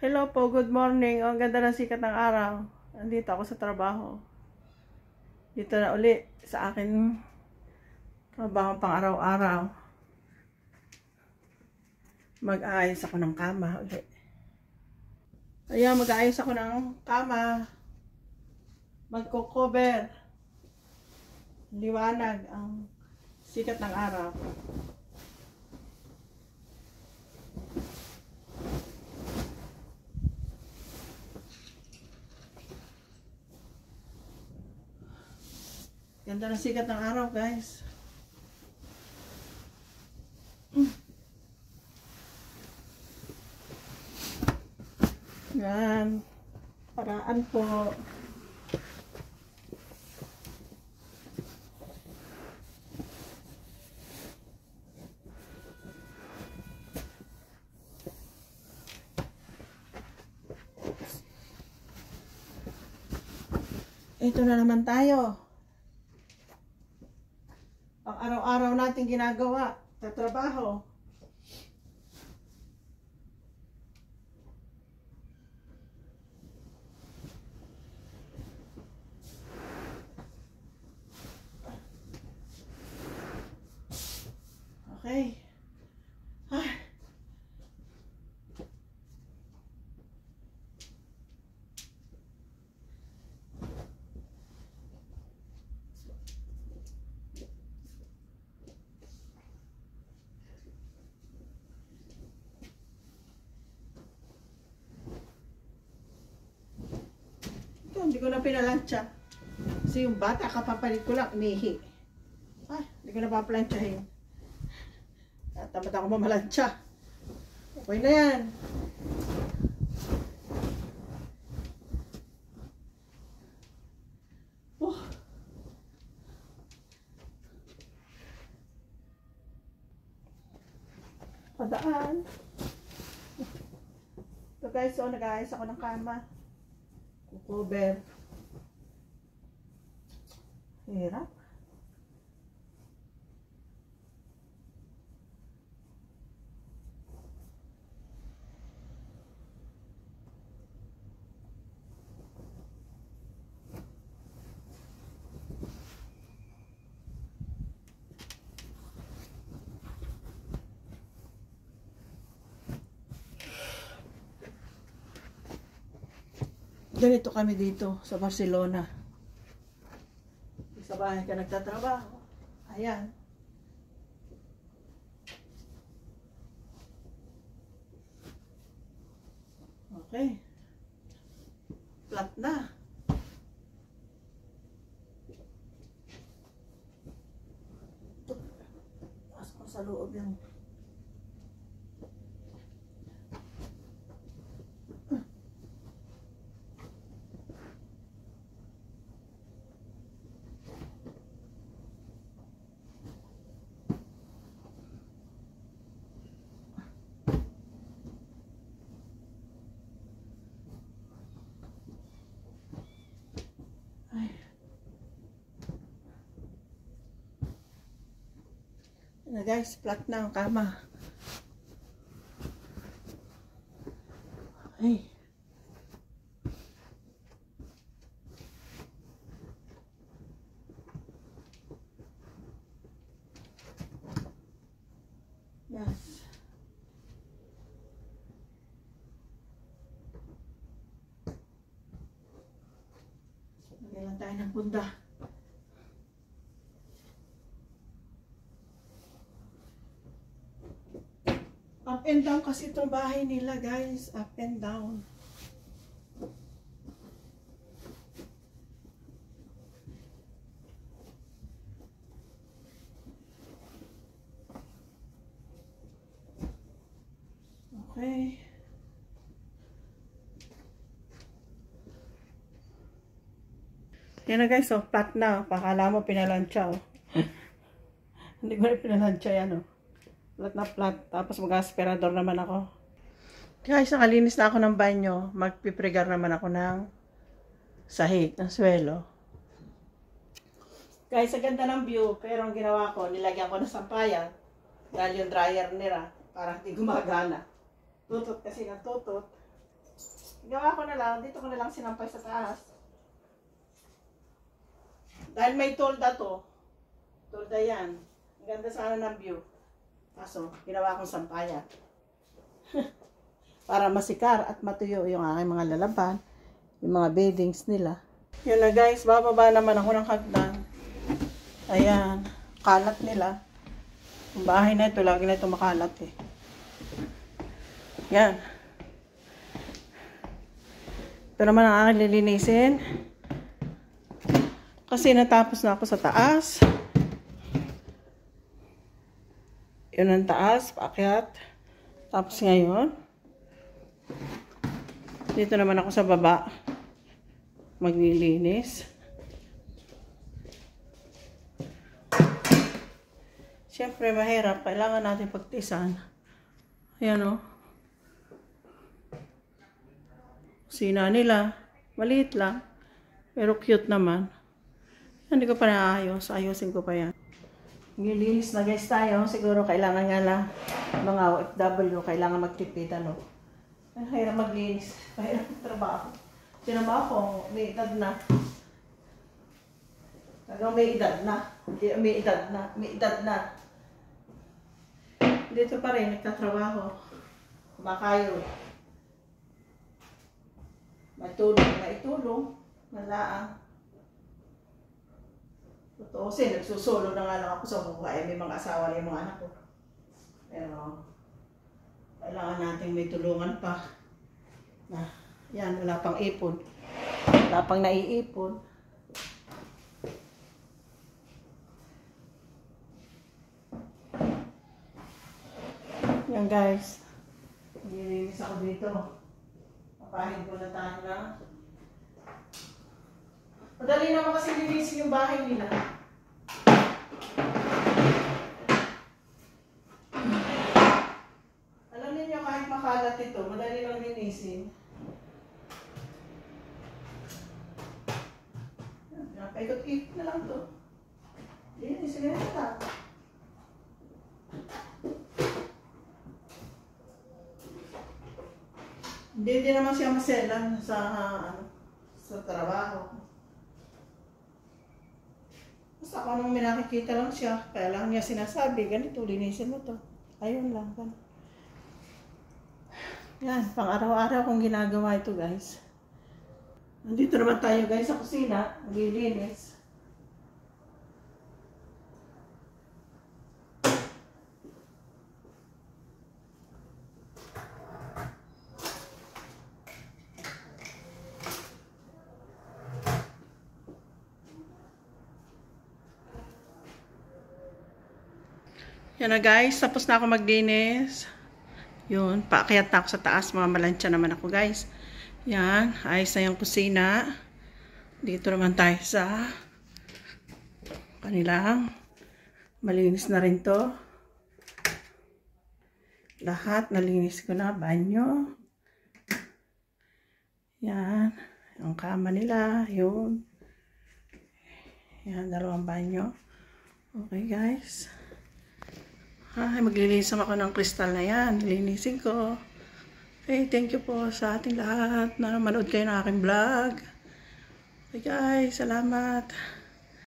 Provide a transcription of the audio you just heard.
Hello po, good morning. Ang ganda ng sikat ng araw. Andito ako sa trabaho. Dito na uli sa akin trabaho pang araw-araw. Mag-aayos ako ng kama uli. Ayan, mag-aayos ako ng kama. Magko-cover. Liwanag ang sikat ng araw. Ganda ng sikat ng araw, guys. Yan. Paraan po. Ito na naman tayo. Ang araw-araw natin ginagawa sa trabaho. Okay. Hindi ko na pinalansya. Kasi yung bata, kapapalit ko lang, umihi. Hindi ko na papalansyahin. At dapat ako mamalansya. Okay na yan. Padaan. So guys, so nag-aayos ako ng kama. Cover. Hirap. Ganito kami dito sa Barcelona. Sa bahay ka nagtatrabaho. Ayan. Okay. Flat na. Pasok ko sa loob yung na guys, flat na ang kama. Ay. Yes. Lagyan lang tayo ng bunda. Up and down kasi itong bahay nila, guys. Up and down. Okay. Yan na guys, so flat na. Pakala mo pinalansya, oh. Hindi ko na pinalansya yan, oh. Flat na flat. Tapos mag-aspirador naman ako. Guys, nakalinis na ako ng banyo. Magpipregar naman ako ng sahig, ng swelo. Guys, ang ganda ng view. Pero ang ginawa ko, nilagyan ko ng sampayan. Dahil yung dryer nila, parang hindi gumagana. Tutot kasi ng tutot. Gawa ko na lang, dito ko na lang sinampay sa taas. Dahil may tolda to. Tolda yan. Ang ganda sana ng view. Kaso, ginawa kong sampayan. Para masikar at matuyo yung aking mga lalaban. Yung mga beddings nila. Yun na guys, bababa naman ako ng hagdan. Ayan, kalat nila. Yung bahay na ito, lagi na ito makalat eh. Yan. Ito naman ang aking lilinisin. Kasi natapos na ako sa taas. Yun ang taas, paakyat. Tapos ngayon, dito naman ako sa baba. Maglilinis. Siyempre, mahirap. Kailangan natin pagtisan. Ayan o. Sina nila. Maliit lang. Pero cute naman. Hindi ko pa naayos. Ayusin ko pa yan. Maglilinis na guys tayo. Siguro kailangan nga lang mga OFW. Kailangan magtipid. Ano? Mahirap maglinis. Mahirap trabaho. Tinama ako. May edad na. Talagang may edad na. May edad na. May edad na. Dito pa rin, nagtatrabaho. Kumakayo. Matulong, maitulong. Malaang. Totoo kasi, nagsusulo na nga lang ako sa buhay. May mga asawa na yung mga anak ko. Pero, kailangan natin may tulungan pa. Na, yan, wala pang ipon. Wala pang naiipon. Yan guys, nililinis ako dito. Papahin ko na tayo na. Madali naman kasi linisin yung bahay nila. Alam niyo kahit makalat ito, madali lang linisin. Paikot-ikot na lang to. Linisin na lang. Hindi naman siya maselan sa trabaho. Basta kung anong may nakikita lang siya, kaya lang niya sinasabi, ganito, linisin mo to. Ayun lang. Yan, pang araw-araw kong ginagawa ito guys. Nandito naman tayo guys sa kusina, maglilinis. Yan na guys, tapos na ako maglinis. Yun, paakyat na ako sa taas, mga malansya naman ako guys. Yan, ayos na yung kusina. Dito naman tayo sa kanilang. Malinis na rin to. Lahat, nalinis ko na, banyo. Yan, yung kama nila, yun. Yan, dalawang banyo. Okay guys. Ay, maglilinis ako ng kristal na yan. Linisin ko. Okay, thank you po sa ating lahat na manood kayo ng aking vlog. Okay guys, salamat.